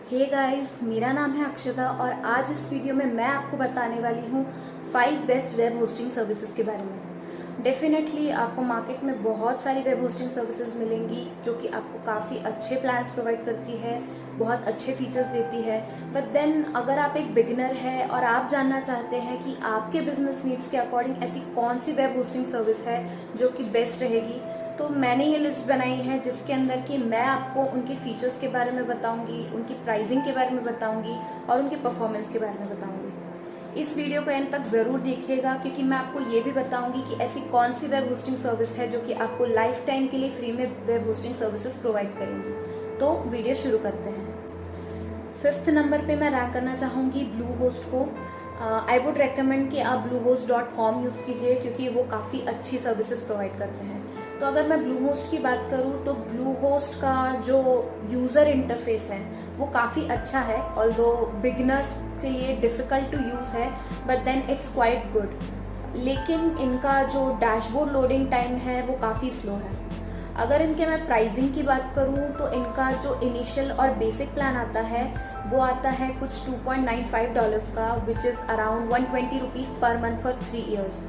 Hey guys, मेरा नाम है अक्षता और आज इस वीडियो में मैं आपको बताने वाली हूँ 5 बेस्ट वेब होस्टिंग सर्विसेज के बारे में। डेफिनेटली आपको मार्केट में बहुत सारी वेब होस्टिंग सर्विसेज मिलेंगी जो कि आपको काफ़ी अच्छे प्लान्स प्रोवाइड करती है, बहुत अच्छे फीचर्स देती है। बट देन अगर आप एक बिगिनर है और आप जानना चाहते हैं कि आपके बिजनेस नीड्स के अकॉर्डिंग ऐसी कौन सी वेब होस्टिंग सर्विस है जो कि बेस्ट रहेगी, तो मैंने ये लिस्ट बनाई है जिसके अंदर कि मैं आपको उनके फीचर्स के बारे में बताऊंगी, उनकी प्राइसिंग के बारे में बताऊंगी और उनके परफॉर्मेंस के बारे में बताऊंगी। इस वीडियो को एंड तक ज़रूर देखिएगा क्योंकि मैं आपको ये भी बताऊंगी कि ऐसी कौन सी वेब होस्टिंग सर्विस है जो कि आपको लाइफ टाइम के लिए फ्री में वेब होस्टिंग सर्विसेज प्रोवाइड करेंगी। तो वीडियो शुरू करते हैं। 5th नंबर पे मैं रैंक करना चाहूँगी ब्लू होस्ट को। आई वुड रेकमेंड कि आप bluehost.com यूज़ कीजिए क्योंकि वो काफ़ी अच्छी सर्विसेज प्रोवाइड करते हैं। तो अगर मैं ब्लू होस्ट की बात करूँ तो ब्लू होस्ट का जो यूज़र इंटरफेस है वो काफ़ी अच्छा है, ऑल्दो बिगिनर्स के लिए डिफ़िकल्ट टू यूज़ है, but then it's quite good. लेकिन इनका जो डैशबोर्ड लोडिंग टाइम है वो काफ़ी स्लो है। अगर इनके मैं प्राइसिंग की बात करूँ तो इनका जो इनिशियल और बेसिक प्लान आता है वो आता है कुछ $2.95 का, which is around 120 rupees per month for 3 years.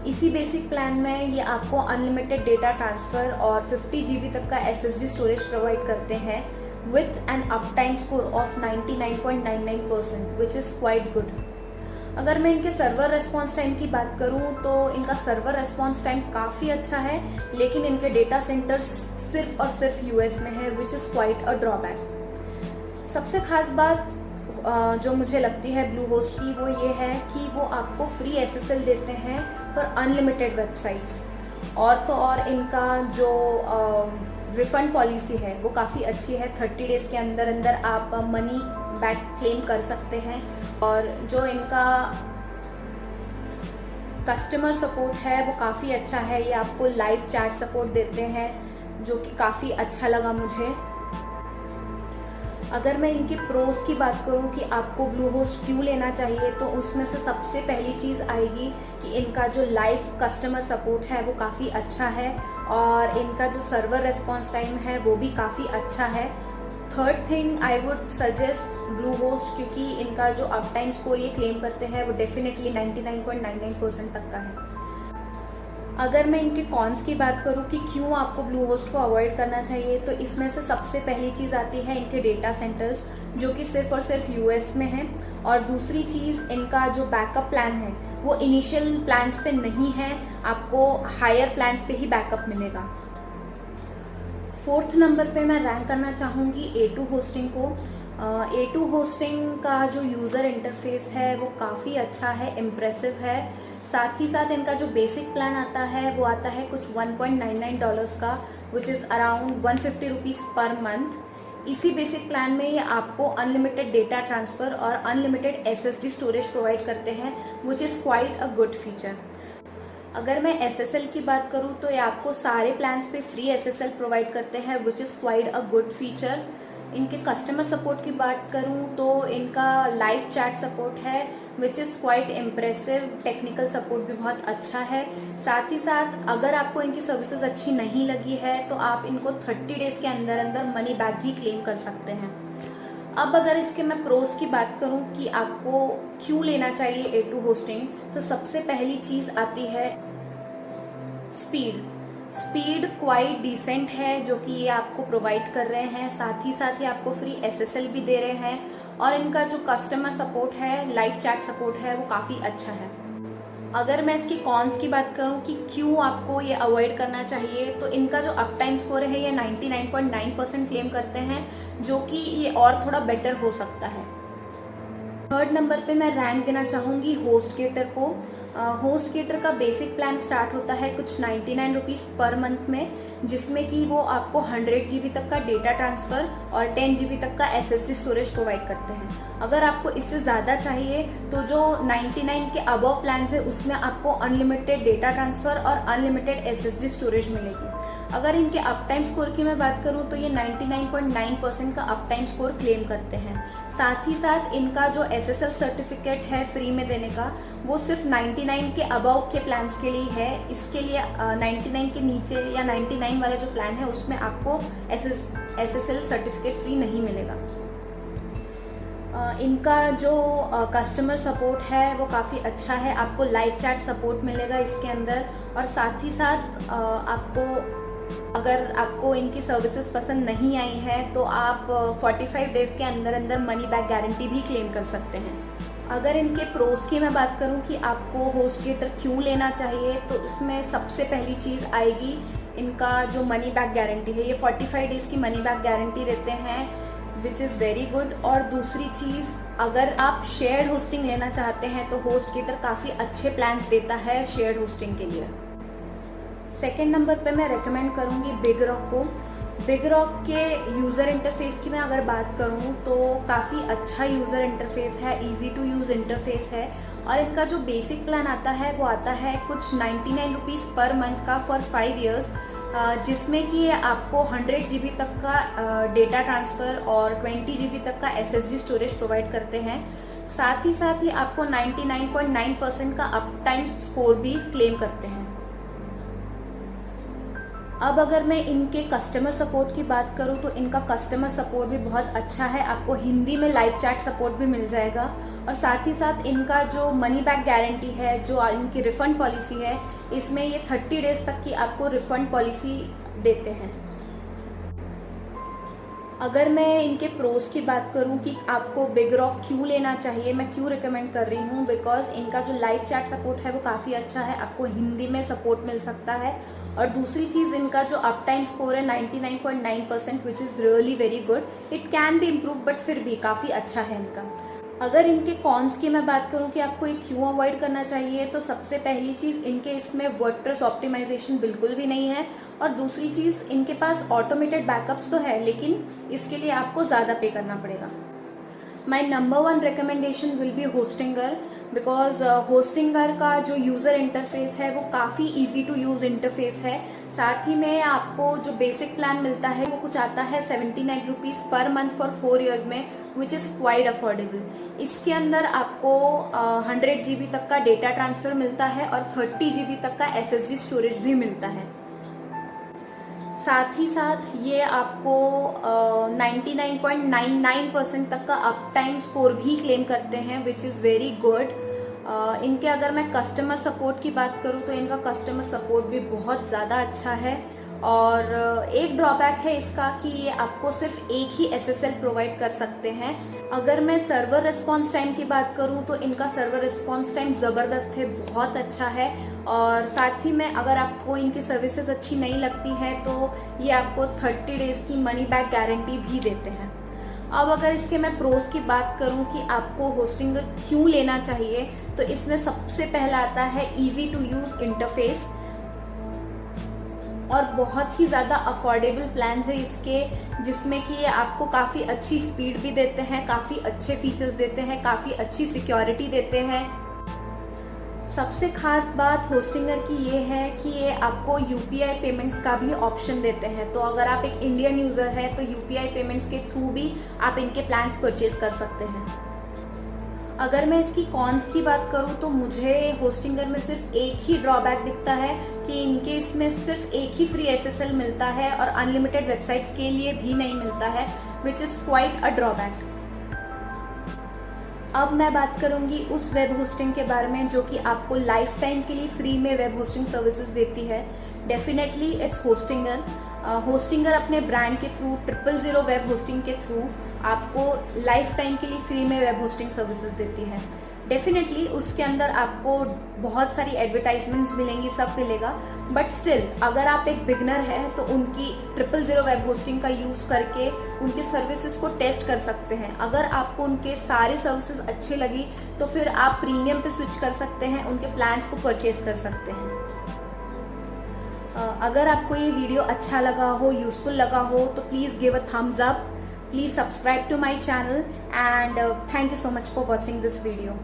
इसी बेसिक प्लान में ये आपको अनलिमिटेड डेटा ट्रांसफ़र और 50 GB तक का SSD स्टोरेज प्रोवाइड करते हैं with an up time score of 99.99%, which is quite good. अगर मैं इनके सर्वर रेस्पॉन्स टाइम की बात करूं तो इनका सर्वर रेस्पॉन्स टाइम काफ़ी अच्छा है, लेकिन इनके डेटा सेंटर्स सिर्फ और सिर्फ US में है, which is quite a drawback. सबसे खास बात जो मुझे लगती है ब्लू होस्ट की वो ये है कि वो आपको फ्री SSL देते हैं फॉर अनलिमिटेड वेबसाइट्स। और तो और इनका जो रिफ़ंड पॉलिसी है वो काफ़ी अच्छी है। 30 डेज़ के अंदर अंदर आप मनी बैक क्लेम कर सकते हैं। और जो इनका कस्टमर सपोर्ट है वो काफ़ी अच्छा है। ये आपको लाइव चैट सपोर्ट देते हैं जो कि काफ़ी अच्छा लगा मुझे। अगर मैं इनके प्रोज की बात करूं कि आपको ब्लू होस्ट क्यों लेना चाहिए, तो उसमें से सबसे पहली चीज़ आएगी कि इनका जो लाइव कस्टमर सपोर्ट है वो काफ़ी अच्छा है और इनका जो सर्वर रेस्पॉन्स टाइम है वो भी काफ़ी अच्छा है। Third thing I would suggest blue host क्योंकि इनका जो अप टाइम स्कोर ये क्लेम करते हैं वो डेफिनेटली 99.99% तक का है। अगर मैं इनके कॉन्स की बात करूं कि क्यों आपको ब्लू होस्ट को अवॉइड करना चाहिए, तो इसमें से सबसे पहली चीज़ आती है इनके डेटा सेंटर्स जो कि सिर्फ और सिर्फ US में है। और दूसरी चीज़ इनका जो बैकअप प्लान है वो इनिशियल प्लान्स पे नहीं है, आपको हायर प्लान्स पे ही बैकअप मिलेगा। 4th नंबर पे मैं रैंक करना चाहूँगी A2 होस्टिंग को। A2 होस्टिंग का जो यूज़र इंटरफेस है वो काफ़ी अच्छा है, इम्प्रेसिव है। साथ ही साथ इनका जो बेसिक प्लान आता है वो आता है कुछ $1.99 का, which is around 150 rupees per month. इसी बेसिक प्लान में ये आपको अनलिमिटेड डेटा ट्रांसफ़र और अनलिमिटेड SSD स्टोरेज प्रोवाइड करते हैं, which is quite a good feature. अगर मैं SSL की बात करूँ तो ये आपको सारे प्लान्स पे फ्री SSL प्रोवाइड करते हैं, which is quite a good feature. इनके कस्टमर सपोर्ट की बात करूँ तो इनका लाइव चैट सपोर्ट है, which is quite impressive. Technical support भी बहुत अच्छा है। साथ ही साथ अगर आपको इनकी सर्विसेज अच्छी नहीं लगी है तो आप इनको 30 डेज़ के अंदर अंदर मनी बैक भी क्लेम कर सकते हैं। अब अगर इसके मैं प्रोस की बात करूं कि आपको क्यों लेना चाहिए A2 होस्टिंग, तो सबसे पहली चीज़ आती है स्पीड क्वाइट डिसेंट है जो कि ये आपको प्रोवाइड कर रहे हैं। साथ ही साथ ये आपको फ्री SSL भी दे रहे हैं और इनका जो कस्टमर सपोर्ट है, लाइव चैट सपोर्ट है, वो काफ़ी अच्छा है। अगर मैं इसकी कॉन्स की बात करूं कि क्यों आपको ये अवॉइड करना चाहिए, तो इनका जो अप टाइम स्कोर है ये 99.9% क्लेम करते हैं जो कि ये और थोड़ा बेटर हो सकता है। 3rd नंबर पे मैं रैंक देना चाहूँगी HostGator को। HostGator का बेसिक प्लान स्टार्ट होता है कुछ 99 रुपीज़ पर मंथ में, जिसमें कि वो आपको 100 GB तक का डेटा ट्रांसफ़र और 10 GB तक का SSD स्टोरेज प्रोवाइड करते हैं। अगर आपको इससे ज़्यादा चाहिए तो जो 99 के अबव प्लान है उसमें आपको अनलिमिटेड डेटा ट्रांसफ़र और अनलिमिटेड SSD स्टोरेज मिलेगी। अगर इनके अप टाइम स्कोर की मैं बात करूं तो ये 99.9% का अप टाइम स्कोर क्लेम करते हैं। साथ ही साथ इनका जो SSL सर्टिफिकेट है फ्री में देने का, वो सिर्फ 99 के अबव के प्लान्स के लिए है। इसके लिए 99 के नीचे या 99 वाला जो प्लान है उसमें आपको SSL सर्टिफिकेट फ्री नहीं मिलेगा। इनका जो कस्टमर सपोर्ट है वो काफ़ी अच्छा है। आपको लाइव चैट सपोर्ट मिलेगा इसके अंदर, और साथ ही साथ अगर आपको इनकी सर्विसेज पसंद नहीं आई है तो आप 45 डेज़ के अंदर अंदर मनी बैक गारंटी भी क्लेम कर सकते हैं। अगर इनके प्रोस की मैं बात करूं कि आपको होस्टगेटर क्यों लेना चाहिए, तो इसमें सबसे पहली चीज़ आएगी इनका जो मनी बैक गारंटी है। ये 45 डेज़ की मनी बैक गारंटी देते हैं, विच इज़ वेरी गुड। और दूसरी चीज़, अगर आप शेयर्ड होस्टिंग लेना चाहते हैं तो होस्टगेटर काफ़ी अच्छे प्लान्स देता है शेयर्ड होस्टिंग के लिए। सेकेंड नंबर पे मैं रेकमेंड करूँगी बिग रॉक को। बिग रॉक के यूज़र इंटरफेस की मैं अगर बात करूँ तो काफ़ी अच्छा यूज़र इंटरफेस है, इजी टू यूज़ इंटरफेस है। और इनका जो बेसिक प्लान आता है वो आता है कुछ 99 रुपीज़ पर मंथ का फॉर 5 इयर्स, जिसमें कि ये आपको 100 GB तक का डेटा ट्रांसफ़र और 20 GB तक का SSD स्टोरेज प्रोवाइड करते हैं। साथ ही आपको 99.9% का अप टाइम स्कोर भी क्लेम करते हैं। अब अगर मैं इनके कस्टमर सपोर्ट की बात करूं तो इनका कस्टमर सपोर्ट भी बहुत अच्छा है। आपको हिंदी में लाइव चैट सपोर्ट भी मिल जाएगा, और साथ ही साथ इनका जो मनी बैक गारंटी है, जो इनकी रिफ़ंड पॉलिसी है, इसमें ये 30 डेज़ तक की आपको रिफ़ंड पॉलिसी देते हैं। अगर मैं इनके प्रोस की बात करूं कि आपको बिग रॉक क्यों लेना चाहिए, मैं क्यों रिकमेंड कर रही हूं, बिकॉज इनका जो लाइव चैट सपोर्ट है वो काफ़ी अच्छा है, आपको हिंदी में सपोर्ट मिल सकता है। और दूसरी चीज़, इनका जो अप टाइम स्कोर है 99.9%, which is really very good. It can be improve, but फिर भी काफ़ी अच्छा है इनका। अगर इनके कॉन्स की मैं बात करूं कि आपको ये क्यों अवॉइड करना चाहिए, तो सबसे पहली चीज़, इनके इसमें वर्डप्रेस ऑप्टिमाइजेशन बिल्कुल भी नहीं है। और दूसरी चीज़, इनके पास ऑटोमेटेड बैकअप्स तो है, लेकिन इसके लिए आपको ज़्यादा पे करना पड़ेगा। My number 1 recommendation will be Hostinger, because Hostinger का जो यूज़र इंटरफेस है वो काफ़ी ईजी टू यूज़ इंटरफेस है। साथ ही में आपको जो बेसिक प्लान मिलता है वो कुछ आता है 79 rupees per month for 4 years में, विच इज़ क्वाइट अफोर्डेबल। इसके अंदर आपको 100 GB तक का डेटा ट्रांसफ़र मिलता है और 30 GB तक का SSD स्टोरेज भी मिलता है। साथ ही साथ ये आपको 99.99% तक का अप टाइम स्कोर भी क्लेम करते हैं, विच इज़ वेरी गुड। इनके अगर मैं कस्टमर सपोर्ट की बात करूँ तो इनका कस्टमर सपोर्ट भी बहुत ज़्यादा अच्छा है। और एक ड्रॉबैक है इसका कि ये आपको सिर्फ एक ही SSL प्रोवाइड कर सकते हैं। अगर मैं सर्वर रिस्पॉन्स टाइम की बात करूं तो इनका सर्वर रिस्पॉन्स टाइम ज़बरदस्त है, बहुत अच्छा है। और साथ ही में अगर आपको इनकी सर्विसेज अच्छी नहीं लगती है तो ये आपको 30 डेज़ की मनी बैक गारंटी भी देते हैं। अब अगर इसके मैं प्रोस की बात करूं कि आपको होस्टिंग क्यों लेना चाहिए, तो इसमें सबसे पहला आता है ईजी टू यूज़ इंटरफेस, और बहुत ही ज़्यादा अफोर्डेबल प्लान्स है इसके, जिसमें कि ये आपको काफ़ी अच्छी स्पीड भी देते हैं, काफ़ी अच्छे फीचर्स देते हैं, काफ़ी अच्छी सिक्योरिटी देते हैं। सबसे खास बात होस्टिंगर की ये है कि ये आपको UPI पेमेंट्स का भी ऑप्शन देते हैं। तो अगर आप एक इंडियन यूज़र हैं तो UPI पेमेंट्स के थ्रू भी आप इनके प्लान्स परचेज कर सकते हैं। अगर मैं इसकी कॉन्स की बात करूं तो मुझे होस्टिंगर में सिर्फ एक ही ड्रॉबैक दिखता है कि इनके इसमें सिर्फ एक ही फ्री SSL मिलता है और अनलिमिटेड वेबसाइट्स के लिए भी नहीं मिलता है, which is quite a drawback. अब मैं बात करूंगी उस वेब होस्टिंग के बारे में जो कि आपको लाइफ टाइम के लिए फ्री में वेब होस्टिंग सर्विसेज देती है। Definitely it's Hostinger. होस्टिंगर अपने ब्रांड के थ्रू 000 वेब होस्टिंग के थ्रू आपको लाइफ टाइम के लिए फ्री में वेब होस्टिंग सर्विसेज देती है। डेफिनेटली उसके अंदर आपको बहुत सारी एडवर्टाइजमेंट्स मिलेंगी, सब मिलेगा, बट स्टिल अगर आप एक बिगनर हैं तो उनकी 000 वेब होस्टिंग का यूज़ करके उनकी सर्विसेज को टेस्ट कर सकते हैं। अगर आपको उनके सारे सर्विसेज अच्छे लगी तो फिर आप प्रीमियम पे स्विच कर सकते हैं, उनके प्लान्स को परचेज कर सकते हैं। अगर आपको ये वीडियो अच्छा लगा हो, यूज़फुल लगा हो, तो please give a thumbs up, please subscribe to my channel, and thank you so much for watching this video.